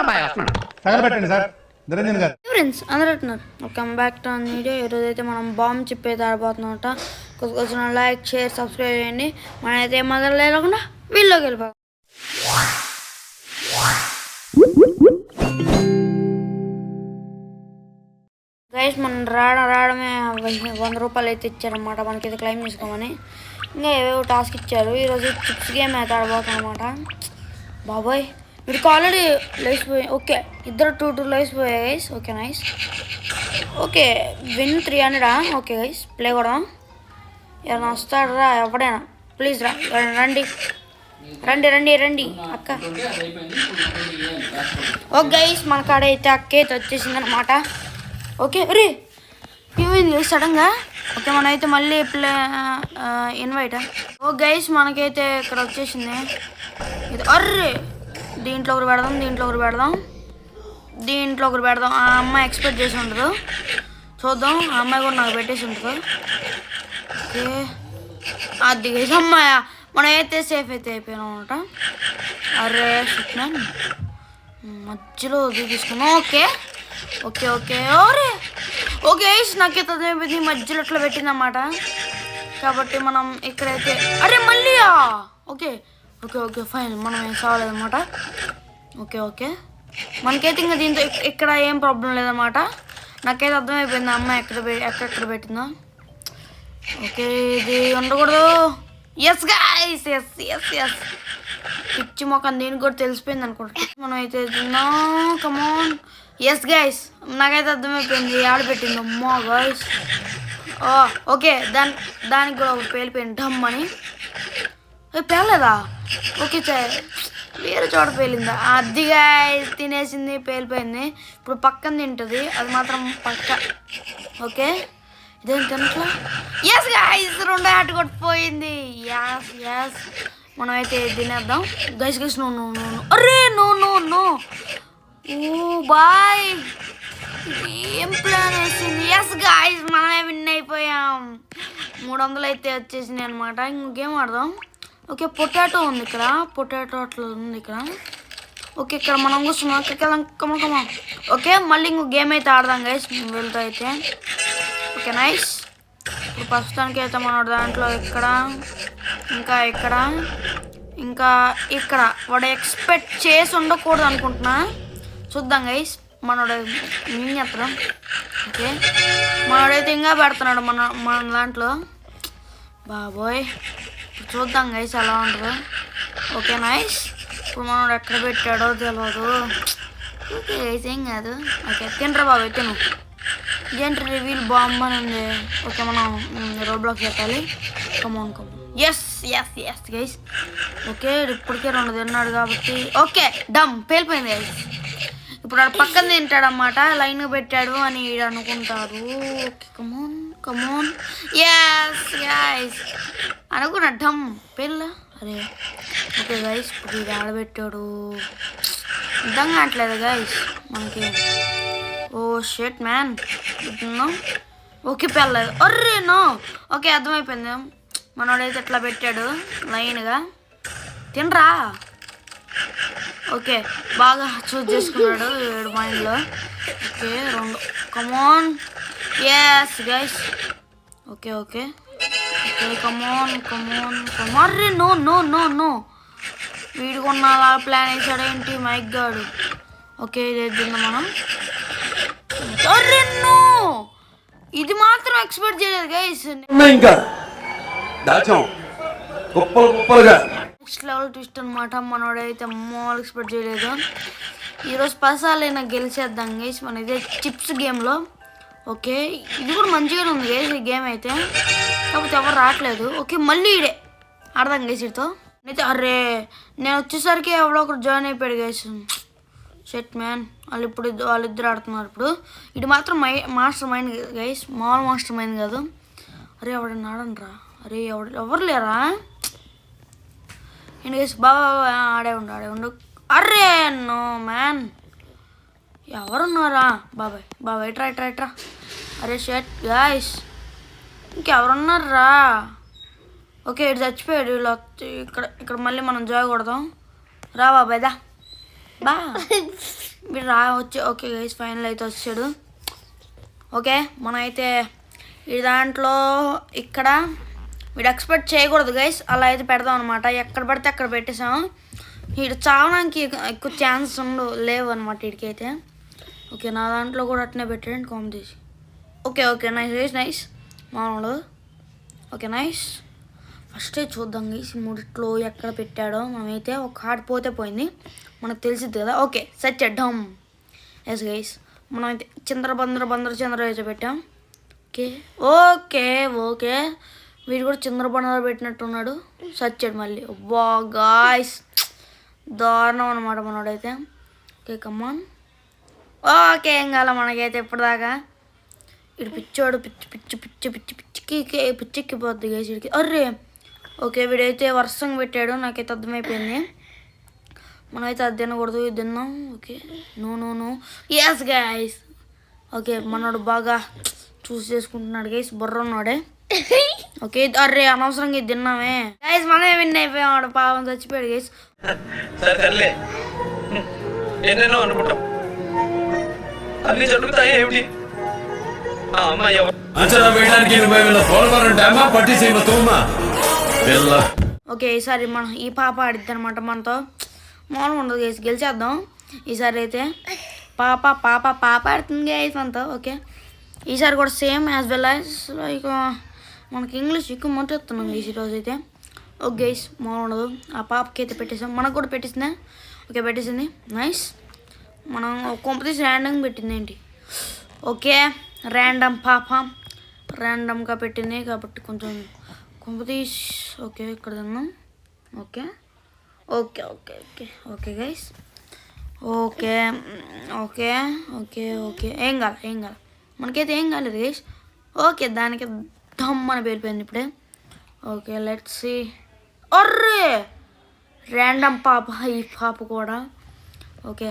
తగలబెట్టండి sir Niranjan గారు. Friends అందరూ అంటున్నారు వెల్కమ్ బ్యాక్ టు వీడియో. ఈరోజైతే మనం బాంబ్ చెప్పేది ఆడబోతున్నమాట. కొంచెం లైక్ షేర్ సబ్స్క్రైబ్ చేయండి. మనమైతే మొదలు లేకుండా వీళ్ళలోకి వెళ్ళిపోతాం. గైస్ మనం రావడమే 100 రూపాయలు అయితే ఇచ్చారనమాట మనకైతే క్లైమ్ చేసుకోమని. ఇంకా ఏవేవో టాస్క్ ఇచ్చారు. ఈరోజు చిప్స్ గేమ్ అయితే ఆడబోతాం అనమాట. బాబాయ్ వీడికి ఆల్రెడీ లైఫ్ పోయి ఓకే ఇద్దరు 2 లైఫ్స్ పోయాయి guys. Okay nice. Okay win 300. Okay guys play కూడా ఎవరైనా వస్తాడు రా ఎవడైనా ప్లీజ్ రా రండి రండి రండి రండి అక్క. ఓకే గైస్ మన కాడ అయితే అక్క అయితే వచ్చేసింది అనమాట. ఓకే రే ఏమైంది సడన్గా. ఓకే మనమైతే మళ్ళీ ఇన్వైట్. ఓ గైస్ మనకైతే ఇక్కడ వచ్చేసింది ఇది. అర్రే దీంట్లో ఒకరు పెడదాం దీంట్లో ఒకరు పెడదాం దీంట్లో ఒకరు పెడదాం. ఆ అమ్మాయి ఎక్స్పెక్ట్ చేసి ఉండదు. చూద్దాం ఆ అమ్మాయి కూడా నాకు పెట్టేసి ఉంటుంది. ఓకే అది గైస్ అమ్మాయి మనం అయితే సేఫ్ అయితే అయిపోయాం అనమాట. అరే షిట్మ్యాన్ మధ్యలో తీసుకున్నాం. ఓకే ఓకే ఓకే ఓరే ఓకే గైస్ నాకైతే అదేమైంది మధ్యలో ఇట్లా పెట్టిందన్నమాట. కాబట్టి మనం ఇక్కడైతే అరే మళ్ళీ ఓకే ఓకే ఓకే ఫైన్ మనం ఏం సావలేదన్నమాట. ఓకే ఓకే మనకైతే ఇంకా దీంతో ఇక్కడ ఏం ప్రాబ్లం లేదన్నమాట. నాకైతే అర్థమైపోయింది అమ్మాయి ఎక్కడెక్కడ పెట్టిందో. ఓకే ఇది ఉండకూడదు. Yes guys yes yes yes పిచ్చి మొక్కం దీనికి కూడా తెలిసిపోయింది అనుకుంటా. మనం అయితే కమాన్ ఎస్ గైస్ నాకైతే అర్థమైపోయింది ఆడపెట్టింది అమ్మో గైస్. ఓకే దానికి కూడా ఒక పేలిపోయింది డమ్ అని. పేర్లేదా ఓకే వేరే చోట పేలిందా. అది గైస్ తినేసింది పేలిపోయింది. ఇప్పుడు పక్కన తింటుంది అది మాత్రం పక్క. ఓకే ఇదేం తినట్లా. ఎస్ గైస్ 2 ఆట కొట్టిపోయింది. యాస్ యాస్ మనం అయితే తినేద్దాం guys guys. No no no no అరే no no no oh boy ఏం ప్లాన్ వేసింది. ఎస్ గైస్ మనమే విన్ అయిపోయాం. 300 అయితే వచ్చేసినాయి అనమాట. ఇంకేం ఆడదాం. ఓకే పొటాటో ఉంది ఇక్కడ. పొటాటో అట్లా ఉంది ఇక్కడ. ఓకే ఇక్కడ మనం కూర్చున్నాం. అక్కడికి వెళ్దాం కమా. ఓకే మళ్ళీ ఇంకో గేమ్ అయితే ఆడదాం గైస్ వెళ్తా అయితే. Okay nice. ఇప్పుడు ప్రస్తుతానికి అయితే మన దాంట్లో ఇక్కడ ఇంకా ఇక్కడ ఇంకా ఇక్కడ వాడు ఎక్స్పెక్ట్ చేసి ఉండకూడదు అనుకుంటున్నా. చూద్దాం గైస్ మనోడు ఏం చేస్తాం. ఓకే మనోడైతే ఇంకా పెడుతున్నాడు మన దాంట్లో. బాబోయ్ చూద్దాం గైస్ ఎలా ఉంటుందో. Okay nice. ఇప్పుడు మనోడు ఎక్కడ పెట్టాడో తెలియదు. ఓకే గైస్ ఏం కాదు. ఓకే తినరా బాబు తిను. ఇదేంటి రివీల్ బాంబ్ అని ఉంది. ఓకే మనం రోడ్ బ్లాక్ పెట్టాలి. Come on yes yes yes guys. Okay ఇప్పటికే 2 తిన్నాడు కాబట్టి ఓకే డమ్ పేలిపోయింది గైస్. ఇప్పుడు ఆడు పక్కన తింటాడన్నమాట. లైన్ పెట్టాడు అని అనుకుంటారు. Okay come on come on yes guys అనుకున్నా డమ్ పేర్లా. అరే ఓకే గైస్ ఇప్పుడు ఇది ఆడబెట్టాడు అర్థం కావట్లేదు గైస్ మనకి. ఓ షేట్ మ్యాన్ ఓకే పెళ్ళలేదు. అర్రే నో. ఓకే అర్థమైపోయింది మనోడైతే ఎట్లా పెట్టాడు లైన్గా. తినరా. ఓకే బాగా చూస్ చేసుకున్నాడు 7 మైండ్లో. Okay 2 come on yes guys. Okay okay okay come on come on come on. అర్రే నో నో నో నో వీడు కొన్న ప్లాన్ వేసాడు ఏంటి మైక్ గాడు. ఓకే ఇది వేద్దాం మనం. అర్రే నో ఇది మాత్రం ఎక్స్పెక్ట్ చేయలేదు గైస్. ఇంకా దాచాం కుప్పలుగా నెక్స్ట్ లెవెల్ ట్విస్ట్ అనమాట. మనోడైతే మామూలు ఎక్స్పెక్ట్ చేయలేదు. ఈరోజు 10 సార్లు అయినా గెలిచేద్దాం గైస్ మన ఇదే చిప్స్ గేమ్లో. ఓకే ఇది కూడా మంచిగానే ఉంది గైస్ ఈ గేమ్ అయితే. కాకపోతే ఎవరు రావట్లేదు. ఓకే మళ్ళీ ఇడే ఆడదాం గైస్ ఇటుతో అయితే. అర్రే నేను వచ్చేసరికి ఎవడో ఒకరు జాయిన్ అయిపోయాడు గైస్. షెట్ మ్యాన్ వాళ్ళిద్దరు ఆడుతున్నారు ఇప్పుడు. ఇది మాత్రం మాస్టర్ మైండ్ గైస్ మామూలు మాస్టర్ మైండ్ కాదు. అరే ఎవడన్నా ఆడండిరా. అరే ఎవరు లేరా నేను గైస్. బాబా ఆడే ఉండు. అరే నో మ్యాన్ ఎవరున్నారా బాబాయ్ బాబాయ్ ట్రా. అరే షెట్ గైస్ ఇంకెవరున్నారా. ఓకే ఇటు చచ్చిపోయాడు. వీళ్ళు ఇక్కడ మళ్ళీ మనం జాయ్ కొడదాం. రా బాబాయ్ దా బా వీడు వచ్చి ఓకే గైస్ ఫైనల్ అయితే వచ్చాడు. ఓకే మనం అయితే ఈ దాంట్లో ఇక్కడ వీడు ఎక్స్పెక్ట్ చేయకూడదు గైస్, అలా అయితే పెడదాం అనమాట. ఎక్కడ పడితే అక్కడ పెట్టేసాము. వీడు చావడానికి ఎక్కువ ఛాన్స్ లేవు అనమాట వీడికైతే. ఓకే నా దాంట్లో కూడా అట్నే పెట్టండి కామ్ తీసి. Okay okay nice guys nice మామూలు. Okay nice. ఫస్టే చూద్దాం గైస్ మూడిట్లో ఎక్కడ పెట్టాడో. మనమైతే ఒక కార్డ్ పోతే పోయింది, మనకు తెలిసిద్ది కదా. ఓకే సెట్ చేద్దాం. ఎస్ గైస్ మనమైతే చంద్ర అయితే పెట్టాం. ఓకే ఓకే ఓకే వీడు కూడా చంద్రబందర పెట్టినట్టున్నాడు. సచ్చాడు మళ్ళీ. వా గాయ్స్ దారుణం అనమాట మనోడైతే. Okay come on. ఓకే ఏం కాల మనకైతే ఇప్పటిదాకా. ఇటు పిచ్చోడు పిచ్చెక్కిపోద్ది గైస్ వీడికి. అర్రే ఓకే వీడైతే వర్షంగా పెట్టాడు, నాకైతే అర్థమైపోయింది. మనమైతే అది తినకూడదు, ఇది తిన్నాం. Okay no yes guys. Okay మనోడు బాగా చూస్ చేసుకుంటున్నాడు గైస్, బుర్ర ఉన్నాడే. ఓకే అర్రే అనవసరంగా ఇది తిన్నామే గైస్, మనమే విన్ అయిపోయాడు. పాపం చచ్చిపోయాడు గైస్. ఎన్నెన్నో అనుకుంటాం, అన్ని జరుగుతాయి ఏమిటి? ఓకే ఈసారి మనం ఈ పాప ఆడిద్ది అనమాట మనతో. మామూలుగా ఉండదు గైస్, గెలిచేద్దాం ఈసారి అయితే. పాప ఆడుతుంది గైస్ మనతో. ఓకే ఈసారి కూడా same as well as like మనకి ఇంగ్లీష్ ఎక్కువ మొట్టేస్తున్నాం గైస్ ఈరోజు అయితే. ఓకే గైస్ మామూలు ఉండదు. ఆ పాపకి అయితే పెట్టేసాం, మనకు కూడా పెట్టేసిందా? ఓకే పెట్టేసింది నైస్. మనం కాంపిటీషన్ ర్యాండమ్గా పెట్టింది ఏంటి? ఓకే ర్యాండమ్ పాప ర్యాండమ్గా పెట్టింది కాబట్టి కొంచెం కాంపిటీషన్. ఓకే ఇక్కడ తిన్నాం. Okay okay okay okay okay guys. Okay okay okay okay ఏం కాదు మనకైతే ఏం కాలేదు గైస్. ఓకే దానికి దమ్ అని పేలిపోయింది ఇప్పుడే. Okay let's see. అర్రే ర్యాండమ్ పాప, ఈ పాప కూడా. ఓకే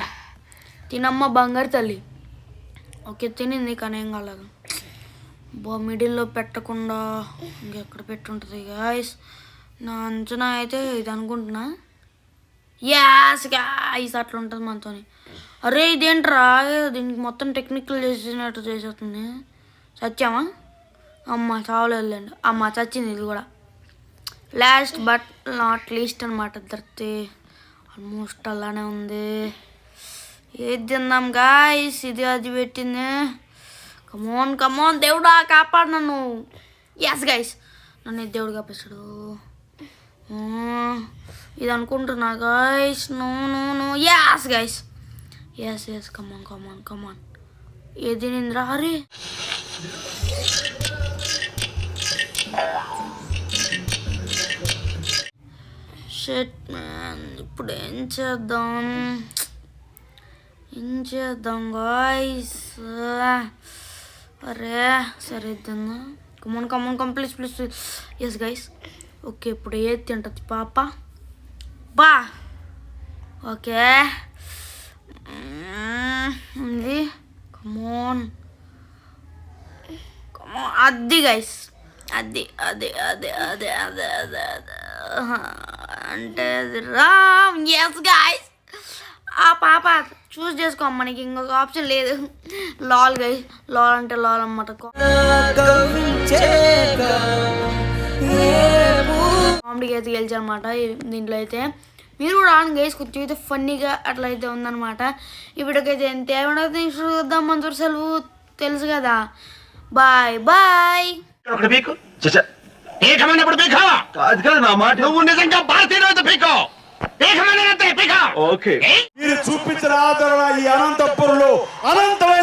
తినమ్మ బంగారు తల్లి. ఓకే తినింది కానీ ఏం కాలేదు. మిడిల్లో పెట్టకుండా ఇంకెక్కడ పెట్టుంటుంది గాయస్. నా అంచనా అయితే ఇది అనుకుంటున్నా. యాస్ గాయస్ అట్లా ఉంటుంది మనతో. అరే ఇదేంట్రా, దీనికి మొత్తం టెక్నికల్ చేసినట్టు చేసేస్తుంది. చచ్చామా? అమ్మ చావలేదులేండి. అమ్మ చచ్చింది ఇది కూడా. లాస్ట్ బట్ నాట్ లీస్ట్ అనమాట. దర్తే ఆల్మోస్ట్ అలానే ఉంది. ఏది తిందాం గాయస్, ఇది అది పెట్టింది. కమోన్ దేవుడా కాపాడు నన్ను. ఎస్ గైస్ నన్ను దేవుడు కాపాడు. ఇది అనుకుంటున్నా guys. No yes guys yes come on ఏది నింద్రా. అరే షట్ మ్యాన్, ఇప్పుడు ఏం చేద్దాం గాయస్? అరే సరే ఇద్దా. Come on please yes guys. Okay ఇప్పుడు ఏది తింటుంది పాప? బా ఓకే ఇది కమాన్ అది గైస్, అది అంటే అది రామ్. ఎస్ గైస్ ఆ పాప చూస్ చేసుకో, మనకి ఇంకొక ఆప్షన్ లేదు. లాల్ గైస్, లాల్ అంటే లాల్ అన్నమాట. కామెడీకి అయితే గెలిచారనమాట దీంట్లో అయితే. మీరు కూడా ఆన్ గైస్, కొంచెం అయితే ఫన్నీగా అట్లా అయితే ఉందన్నమాట. ఈ వీడియోకి అయితే ఏమైనా చూద్దాం. మన సెలవు తెలుసు కదా. బాయ్. మీరు చూపించిన ఆదరణ ఈ అనంతపురంలో అనంతమైన